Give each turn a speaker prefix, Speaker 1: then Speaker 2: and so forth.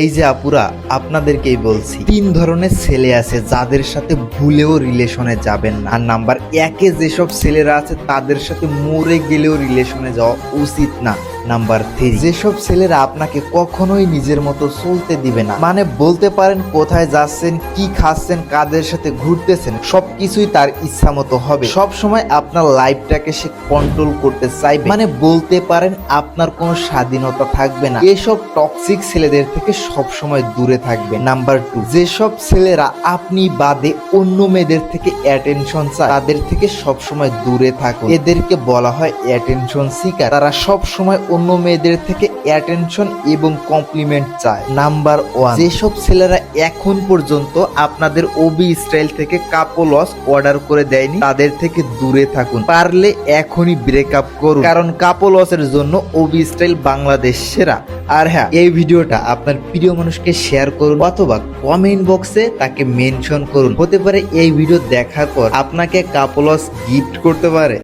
Speaker 1: এই যে আপুরা, আপনাদেরকেই বলছি, তিন ধরনের ছেলে আছে যাদের সাথে ভুলেও রিলেশনে যাবেন না। আর নাম্বার একে যেসব ছেলেরা আছে তাদের সাথে মরে গেলেও রিলেশনে যাওয়া উচিত না। নাম্বার 3, যেসব ছেলেরা আপনাকে কখনোই নিজের মতো চলতে দিবে না, মানে বলতে পারেন কোথায় যাচ্ছেন, কি খাচ্ছেন, কাদের সাথে ঘুরতেছেন, সবকিছুই তার ইচ্ছা মতো হবে। সব সময় আপনার লাইফটাকে সে কন্ট্রোল করতে চাইবে, মানে বলতে পারেন আপনার কোনো স্বাধীনতা থাকবে না। এসব টক্সিক ছেলেদের থেকে সব সময় দূরে থাকবে। নাম্বার 2, যেসব ছেলেরা আপনি বাদে অন্য মেয়েদের থেকে অ্যাটেনশন চায় তাদের থেকে সব সময় দূরে থাকুন। এদেরকে বলা হয় অ্যাটেনশন সিকার। তারা সব সময় অন্য মেয়েদের থেকে অ্যাটেনশন এবং কমপ্লিমেন্ট চায়। নাম্বার 1, যেসব ছেলেরা এখন পর্যন্ত আপনাদের ওবি স্টাইল থেকে কাপল ওয়াশ অর্ডার করে দেয়নি তাদের থেকে দূরে থাকুন। পারলে এখনই ব্রেকআপ করুন, কারণ কাপল ওয়াশের জন্য ওবি স্টাইল বাংলাদেশ সেরা। আর হ্যাঁ, এই ভিডিওটা আপনার প্রিয় মানুষকে শেয়ার করুন অথবা কমেন্ট বক্সে তাকে মেনশন করুন। হতে পারে এই ভিডিও দেখার পর আপনাকে কাপল ওয়াশ গিফট করতে পারে।